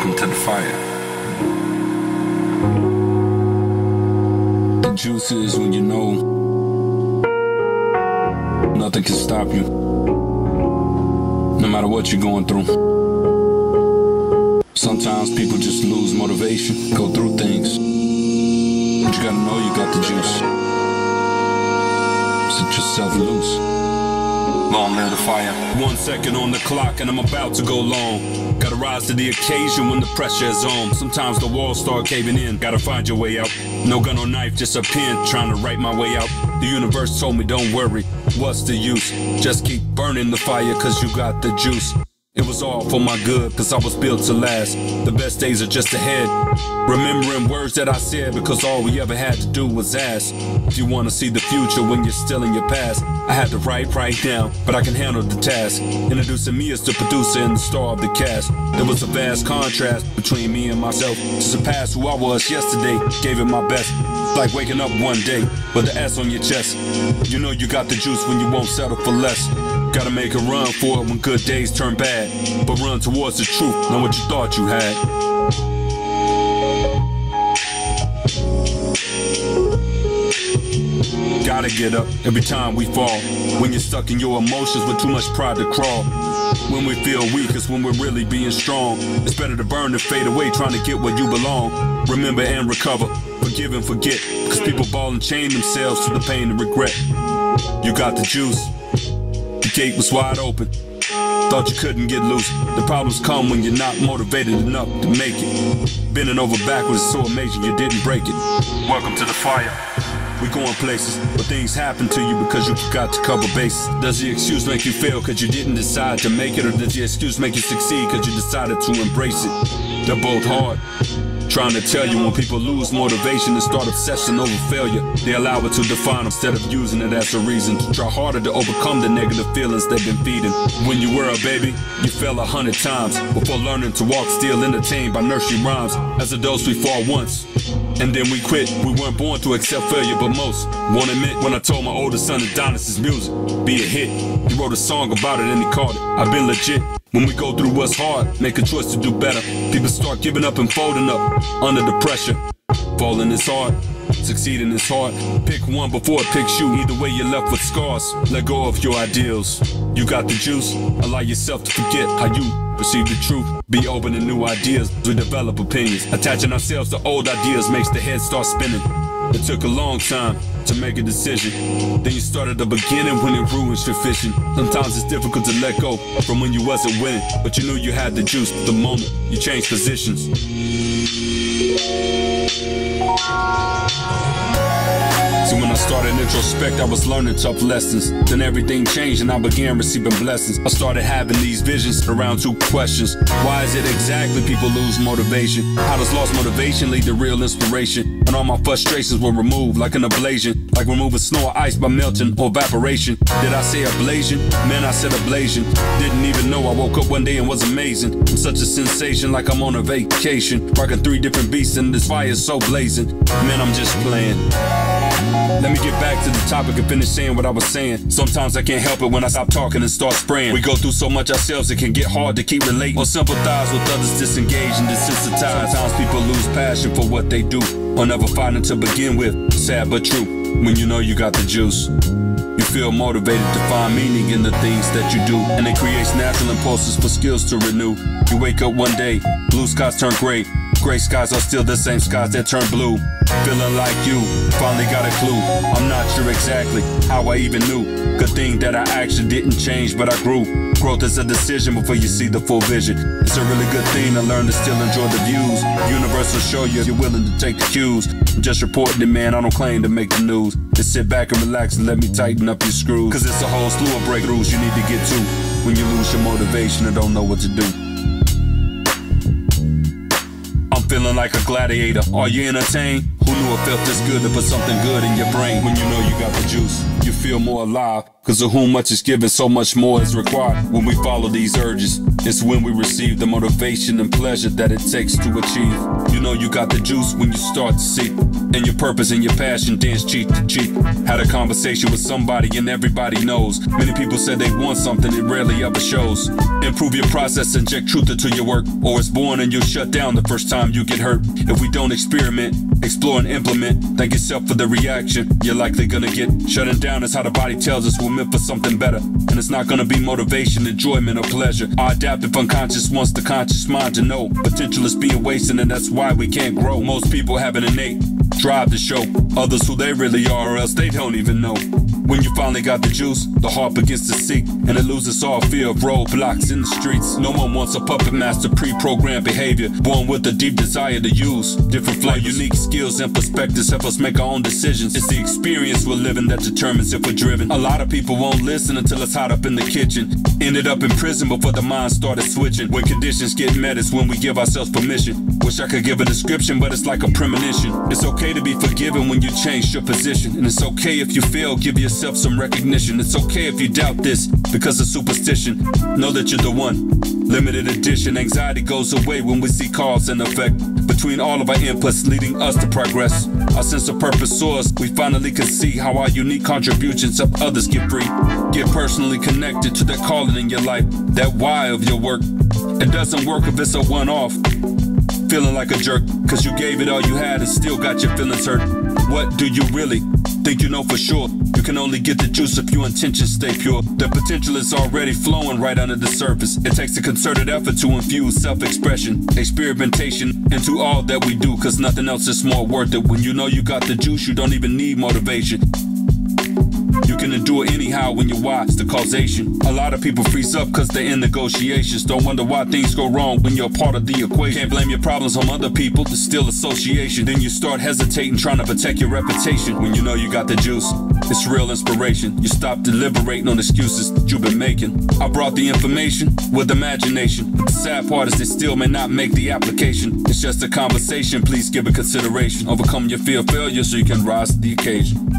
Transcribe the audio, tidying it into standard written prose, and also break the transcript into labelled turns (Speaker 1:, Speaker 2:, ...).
Speaker 1: Welcome to the fire. The juice is when you know nothing can stop you, no matter what you're going through. Sometimes people just lose motivation, go through things, but you gotta know you got the juice. Set yourself loose. Long live the fire. 1 second on the clock and I'm about to go long. Gotta rise to the occasion when the pressure is on. Sometimes the walls start caving in, gotta find your way out. No gun or knife, just a pen, trying to write my way out. The universe told me don't worry, what's the use? Just keep burning the fire cause you got the juice. It was all for my good, cause I was built to last. The best days are just ahead. Remembering words that I said, because all we ever had to do was ask. If you wanna see the future when you're still in your past, I had to write down, but I can handle the task. Introducing me as the producer and the star of the cast. There was a vast contrast between me and myself. To surpass who I was yesterday, gave it my best. Like waking up one day with the S on your chest. You know you got the juice when you won't settle for less. Gotta make a run for it when good days turn bad, but run towards the truth, not what you thought you had. Gotta get up every time we fall. When you're stuck in your emotions with too much pride to crawl. When we feel weak is when we're really being strong. It's better to burn than fade away trying to get where you belong. Remember and recover, forgive and forget, cause people ball and chain themselves to the pain and regret. You got the juice. The gate was wide open. Thought you couldn't get loose. The problems come when you're not motivated enough to make it. Bending over backwards is so amazing you didn't break it. Welcome to the fire. We going places where things happen to you because you forgot to cover bases. Does the excuse make you fail cause you didn't decide to make it, or does the excuse make you succeed cause you decided to embrace it? They're both hard. Trying to tell you when people lose motivation and start obsessing over failure, they allow it to define them instead of using it as a reason to try harder to overcome the negative feelings they've been feeding. When you were a baby, you fell 100 times before learning to walk, still entertained by nursery rhymes. As adults we fall once, and then we quit. We weren't born to accept failure, but most won't admit. When I told my oldest son Adonis's music be a hit, he wrote a song about it and he called it I've Been Legit. When we go through what's hard, make a choice to do better. People start giving up and folding up under the pressure. Falling is hard, succeeding is hard. Pick one before it picks you. Either way you're left with scars. Let go of your ideals. You got the juice. Allow yourself to forget how you perceive the truth. Be open to new ideas. We develop opinions. Attaching ourselves to old ideas makes the head start spinning. It took a long time to make a decision. Then you start at the beginning when it ruins your vision. Sometimes it's difficult to let go from when you wasn't winning, but you knew you had the juice the moment you changed positions. See, when I started Introspect, I was learning tough lessons. Then everything changed and I began receiving blessings. I started having these visions around 2 questions. Why is it exactly people lose motivation? How does lost motivation lead to real inspiration? And all my frustrations were removed like an ablation, like removing snow or ice by melting or evaporation. Did I say ablation? Man, I said ablation. Didn't even know I woke up one day and was amazing. I'm such a sensation, like I'm on a vacation, rocking 3 different beats and this fire's so blazing. Man, I'm just playing. Let me get back to the topic and finish saying what I was saying. Sometimes I can't help it when I stop talking and start spraying. We go through so much ourselves it can get hard to keep relating or sympathize with others disengaged and desensitized. Sometimes people lose passion for what they do or never fighting to begin with. Sad but true, when you know you got the juice. You feel motivated to find meaning in the things that you do, and it creates natural impulses for skills to renew. You wake up one day, blue skies turn gray. Gray skies are still the same skies that turn blue. Feeling like you finally got a clue. I'm not sure exactly how I even knew. Good thing that I actually didn't change, but I grew. Growth is a decision before you see the full vision. It's a really good thing to learn to still enjoy the views. Universe will show you if you're willing to take the cues. I'm just reporting it, man, I don't claim to make the news. Just sit back and relax and let me tighten up your screws. Cause it's a whole slew of breakthroughs you need to get to when you lose your motivation and don't know what to do. I'm feeling like a gladiator. Are you entertained? Who knew it felt this good to put something good in your brain. When you know you got the juice, you feel more alive. Cause of whom much is given, so much more is required. When we follow these urges, it's when we receive the motivation and pleasure that it takes to achieve. You know you got the juice when you start to see, and your purpose and your passion dance cheek to cheek. Had a conversation with somebody and everybody knows. Many people say they want something, it rarely ever shows. Improve your process, inject truth into your work, or it's born and you'll shut down the first time you get hurt. If we don't experiment, explore and implement, thank yourself for the reaction you're likely gonna get. Shutting down is how the body tells us we're meant for something better, and it's not gonna be motivation, enjoyment, or pleasure. Our adaptive unconscious wants the conscious mind to know potential is being wasted, and that's why we can't grow. Most people have an innate drive to show others who they really are, or else they don't even know. When you finally got the juice, the heart begins to seek, and it loses all fear of roadblocks in the streets. No one wants a puppet master, pre-programmed behavior, born with a deep desire to use different flavors. Unique skills and perspectives help us make our own decisions. It's the experience we're living that determines if we're driven. A lot of people won't listen until it's hot up in the kitchen. Ended up in prison before the mind started switching. When conditions get met, it's when we give ourselves permission. Wish I could give a description, but it's like a premonition. It's okay to be forgiven when you change your position, and it's okay if you fail, give yourself some recognition. It's okay if you doubt this because of superstition. Know that you're the one. Limited edition. Anxiety goes away when we see cause and effect between all of our inputs, leading us to progress. Our sense of purpose soars. We finally can see how our unique contributions help others get free. Get personally connected to that calling in your life, that why of your work. It doesn't work if it's a one-off. Feeling like a jerk, cause you gave it all you had and still got your feelings hurt. What do you really think you know for sure? You can only get the juice if your intentions stay pure. The potential is already flowing right under the surface. It takes a concerted effort to infuse self-expression, experimentation into all that we do, cause nothing else is more worth it. When you know you got the juice, you don't even need motivation. You can endure anyhow when you watch the causation. A lot of people freeze up cause they're in negotiations. Don't wonder why things go wrong when you're a part of the equation. Can't blame your problems on other people, it's still association. Then you start hesitating, trying to protect your reputation. When you know you got the juice, it's real inspiration. You stop deliberating on excuses that you've been making. I brought the information with imagination, but the sad part is they still may not make the application. It's just a conversation, please give it consideration. Overcome your fear of failure so you can rise to the occasion.